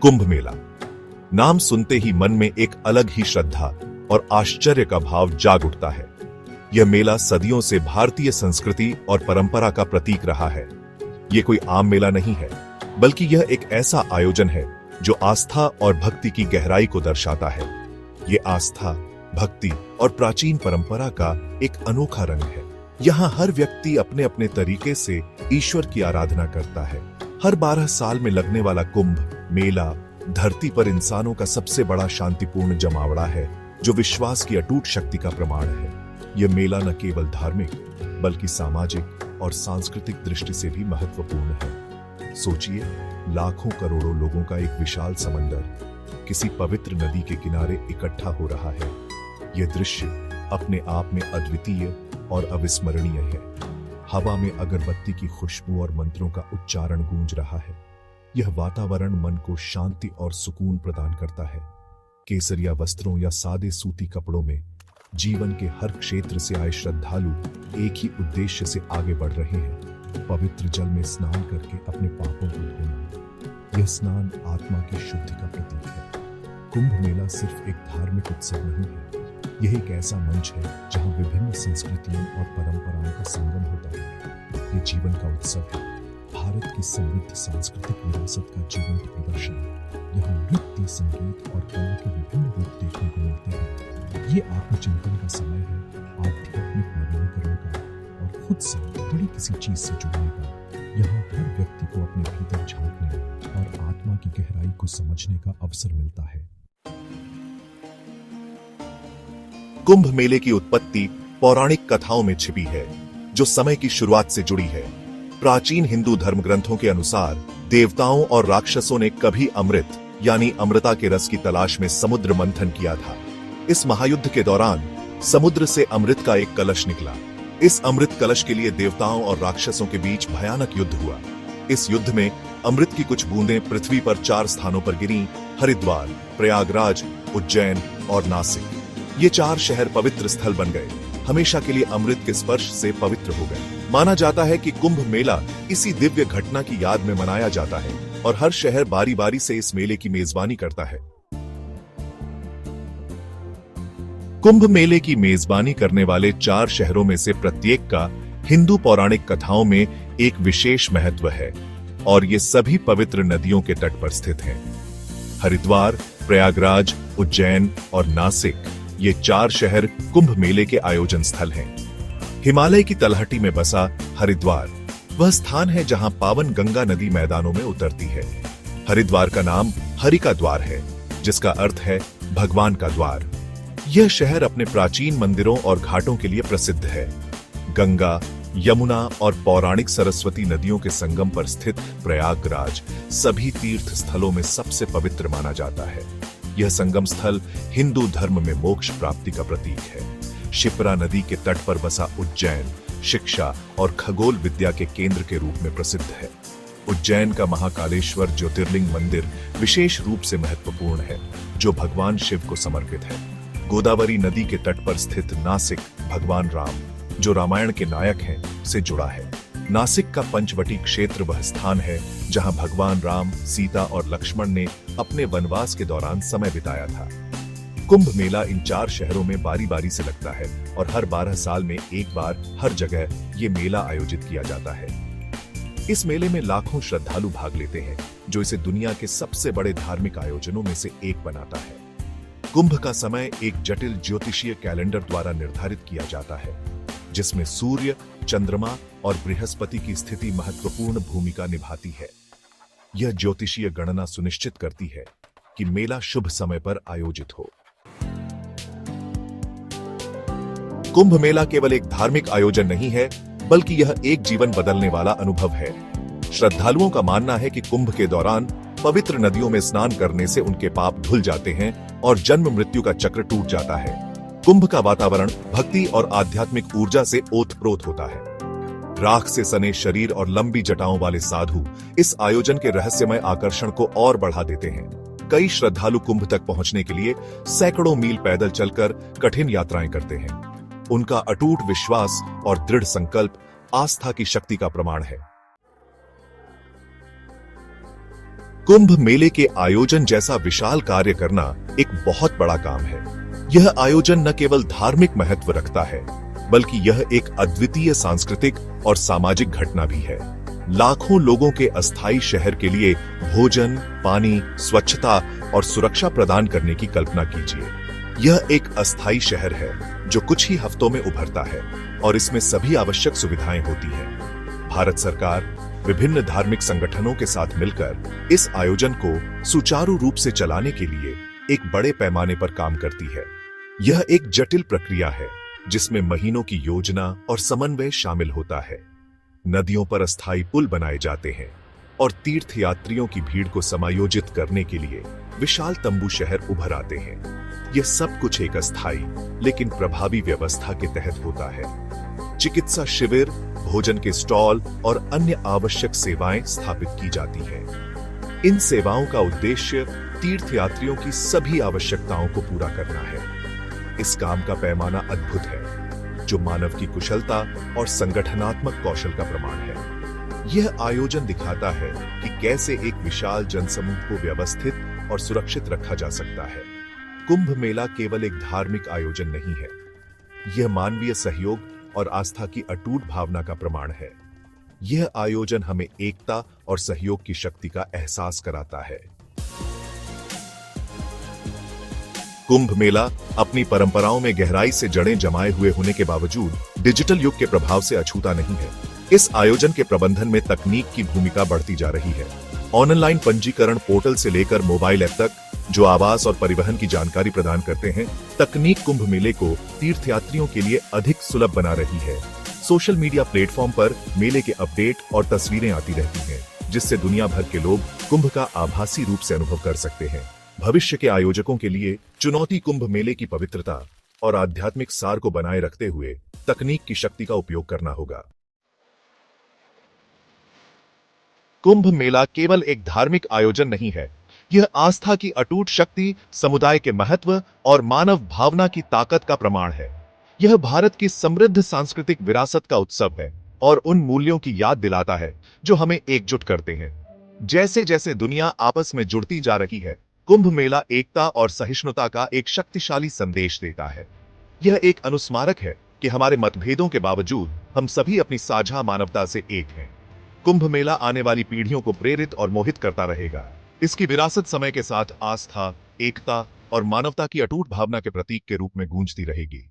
कुंभ मेला। नाम सुनते ही मन में एक अलग ही श्रद्धा और आश्चर्य का भाव जाग उठता है। यह मेला सदियों से भारतीय संस्कृति और परंपरा का प्रतीक रहा है। यह कोई आम मेला नहीं है, बल्कि यह एक ऐसा आयोजन है जो आस्था और भक्ति की गहराई को दर्शाता है। यह आस्था, भक्ति और प्राचीन परंपरा का एक अनोखा रंग है। यहाँ हर व्यक्ति अपने अपने तरीके से ईश्वर की आराधना करता है। हर 12 साल में लगने वाला कुंभ मेला धरती पर इंसानों का सबसे बड़ा शांतिपूर्ण जमावड़ा है, जो विश्वास की अटूट शक्ति का प्रमाण है। यह मेला न केवल धार्मिक बल्कि सामाजिक और सांस्कृतिक दृष्टि से भी महत्वपूर्ण है। सोचिए, लाखों करोड़ों लोगों का एक विशाल समंदर किसी पवित्र नदी के किनारे इकट्ठा हो रहा है। यह दृश्य अपने आप में अद्वितीय और अविस्मरणीय है। हवा में अगरबत्ती की खुशबू और मंत्रों का उच्चारण गूंज रहा है। यह वातावरण मन को शांति और सुकून प्रदान करता है। केसरिया वस्त्रों या सादे सूती कपड़ों में जीवन के हर क्षेत्र से आए श्रद्धालु एक ही उद्देश्य से आगे बढ़ रहे हैं, पवित्र जल में स्नान करके अपने पापों को धोना। यह स्नान आत्मा की शुद्धि का प्रतीक है। कुंभ मेला सिर्फ एक धार्मिक उत्सव नहीं है, यह एक ऐसा मंच है जहां विभिन्न संस्कृतियों और परंपराओं का संगम होता है। यह जीवन का उत्सव है, भारत की समृद्ध सांस्कृतिक विरासत का जीवंत प्रदर्शन है। यहाँ नृत्य, संगीत और कला के विभिन्न रूप देखने को मिलते हैं। ये आत्मचिंतन का समय है, आध्यात्मिक नवीनीकरण का और खुद से बड़ी किसी चीज से जुड़ने का। यहाँ हर व्यक्ति को अपने भीतर झांकने और आत्मा की गहराई को समझने का अवसर मिलता है। कुंभ मेले की उत्पत्ति पौराणिक कथाओं में छिपी है, जो समय की शुरुआत से जुड़ी है। प्राचीन हिंदू धर्म ग्रंथों के अनुसार देवताओं और राक्षसों ने कभी अमृत यानी अमृता के रस की तलाश में समुद्र मंथन किया था। इस महायुद्ध के दौरान समुद्र से अमृत का एक कलश निकला। इस अमृत कलश के लिए देवताओं और राक्षसों के बीच भयानक युद्ध हुआ। इस युद्ध में अमृत की कुछ बूंदें पृथ्वी पर 4 स्थानों पर गिरी: हरिद्वार, प्रयागराज, उज्जैन और नासिक। ये 4 शहर पवित्र स्थल बन गए, हमेशा के लिए अमृत के स्पर्श से पवित्र हो गए। माना जाता है कि कुंभ मेला इसी दिव्य घटना की याद में मनाया जाता है और हर शहर बारी बारी से इस मेले की मेजबानी करता है। कुंभ मेले की मेजबानी करने वाले 4 शहरों में से प्रत्येक का हिंदू पौराणिक कथाओं में एक विशेष महत्व है और ये सभी पवित्र नदियों के तट पर स्थित हैं। हरिद्वार, प्रयागराज, उज्जैन और नासिक, ये 4 शहर कुंभ मेले के आयोजन स्थल हैं। हिमालय की तलहटी में बसा हरिद्वार वह स्थान है जहां पावन गंगा नदी मैदानों में उतरती है। हरिद्वार का नाम हरि का द्वार है, जिसका अर्थ है भगवान का द्वार। यह शहर अपने प्राचीन मंदिरों और घाटों के लिए प्रसिद्ध है। गंगा, यमुना और पौराणिक सरस्वती नदियों के संगम पर स्थित प्रयागराज सभी तीर्थ स्थलों में सबसे पवित्र माना जाता है। यह संगम स्थल हिंदू धर्म में मोक्ष प्राप्ति का प्रतीक है। शिप्रा नदी के तट पर बसा उज्जैन शिक्षा और खगोल विद्या के केंद्र के रूप में प्रसिद्ध है। उज्जैन का महाकालेश्वर ज्योतिर्लिंग मंदिर विशेष रूप से महत्वपूर्ण है, जो भगवान शिव को समर्पित है। गोदावरी नदी के तट पर स्थित नासिक भगवान राम, जो रामायण के नायक हैं, से जुड़ा है। नासिक का पंचवटी क्षेत्र वह स्थान है जहां भगवान राम, सीता और लक्ष्मण ने अपने वनवास के दौरान समय बिताया था। कुंभ मेला इन 4 शहरों में बारी बारी से लगता है और हर 12 साल में एक बार हर जगह ये मेला आयोजित किया जाता है। इस मेले में लाखों श्रद्धालु भाग लेते हैं, जो इसे दुनिया के सबसे बड़े धार्मिक आयोजनों में से एक बनाता है। कुंभ का समय एक जटिल ज्योतिषीय कैलेंडर द्वारा निर्धारित किया जाता है, जिसमें सूर्य, चंद्रमा और बृहस्पति की स्थिति महत्वपूर्ण भूमिका निभाती है। यह ज्योतिषीय गणना सुनिश्चित करती है कि मेला शुभ समय पर आयोजित हो। कुंभ मेला केवल एक धार्मिक आयोजन नहीं है, बल्कि यह एक जीवन बदलने वाला अनुभव है। श्रद्धालुओं का मानना है कि कुंभ के दौरान पवित्र नदियों में स्नान करने से उनके पाप धुल जाते हैं और जन्म मृत्यु का चक्र टूट जाता है। कुंभ का वातावरण भक्ति और आध्यात्मिक ऊर्जा से ओतप्रोत होता है। राख से सने शरीर और लंबी जटाओं वाले साधु इस आयोजन के रहस्यमय आकर्षण को और बढ़ा देते हैं। कई श्रद्धालु कुंभ तक पहुंचने के लिए सैकड़ों मील पैदल चलकर कठिन यात्राएं करते हैं। उनका अटूट विश्वास और दृढ़ संकल्प आस्था की शक्ति का प्रमाण है। कुंभ मेले के आयोजन जैसा विशाल कार्य करना एक बहुत बड़ा काम है। यह आयोजन न केवल धार्मिक महत्व रखता है, बल्कि यह एक अद्वितीय सांस्कृतिक और सामाजिक घटना भी है। लाखों लोगों के अस्थायी शहर के लिए भोजन, पानी, स्वच्छता और सुरक्षा प्रदान करने की कल्पना कीजिए। यह एक अस्थायी शहर है जो कुछ ही हफ्तों में उभरता है और इसमें सभी आवश्यक सुविधाएं होती हैं। भारत सरकार विभिन्न धार्मिक संगठनों के साथ मिलकर इस आयोजन को सुचारू रूप से चलाने के लिए एक बड़े पैमाने पर काम करती है। यह एक जटिल प्रक्रिया है जिसमें महीनों की योजना और समन्वय शामिल होता है। नदियों पर अस्थायी पुल बनाए जाते हैं और तीर्थ यात्रियों की भीड़ को समायोजित करने के लिए विशाल तंबू शहर उभर आते हैं। यह सब कुछ एक अस्थायी लेकिन प्रभावी व्यवस्था के तहत होता है। चिकित्सा शिविर, भोजन के स्टॉल और अन्य आवश्यक सेवाएं स्थापित की जाती हैं। इन सेवाओं का उद्देश्य तीर्थयात्रियों की सभी आवश्यकताओं को पूरा करना है। इस काम का पैमाना अद्भुत है, जो मानव की कुशलता और संगठनात्मक कौशल का प्रमाण है। यह आयोजन दिखाता है कि कैसे एक विशाल जनसमूह को व्यवस्थित और सुरक्षित रखा जा सकता है। कुंभ मेला केवल एक धार्मिक आयोजन नहीं है, यह मानवीय सहयोग और आस्था की अटूट भावना का प्रमाण है। यह आयोजन हमें एकता और सहयोग की शक्ति का एहसास कराता है। कुंभ मेला अपनी परंपराओं में गहराई से जड़ें जमाए हुए होने के बावजूद डिजिटल युग के प्रभाव से अछूता नहीं है। इस आयोजन के प्रबंधन में तकनीक की भूमिका बढ़ती जा रही है। ऑनलाइन पंजीकरण पोर्टल से लेकर मोबाइल ऐप तक, जो आवास और परिवहन की जानकारी प्रदान करते हैं, तकनीक कुंभ मेले को तीर्थयात्रियों के लिए अधिक सुलभ बना रही है। सोशल मीडिया प्लेटफॉर्म पर मेले के अपडेट और तस्वीरें आती रहती हैं, जिससे दुनिया भर के लोग कुंभ का आभासी रूप से अनुभव कर सकते हैं। भविष्य के आयोजकों के लिए चुनौती कुंभ मेले की पवित्रता और आध्यात्मिक सार को बनाए रखते हुए तकनीक की शक्ति का उपयोग करना होगा। कुंभ मेला केवल एक धार्मिक आयोजन नहीं है, यह आस्था की अटूट शक्ति, समुदाय के महत्व और मानव भावना की ताकत का प्रमाण है। यह भारत की समृद्ध सांस्कृतिक विरासत का उत्सव है और उन मूल्यों की याद दिलाता है जो हमें एकजुट करते हैं। जैसे जैसे दुनिया आपस में जुड़ती जा रही है, कुंभ मेला एकता और सहिष्णुता का एक शक्तिशाली संदेश देता है। यह एक अनुस्मारक है कि हमारे मतभेदों के बावजूद हम सभी अपनी साझा मानवता से एक हैं। कुंभ मेला आने वाली पीढ़ियों को प्रेरित और मोहित करता रहेगा। इसकी विरासत समय के साथ आस्था, एकता और मानवता की अटूट भावना के प्रतीक के रूप में गूंजती रहेगी।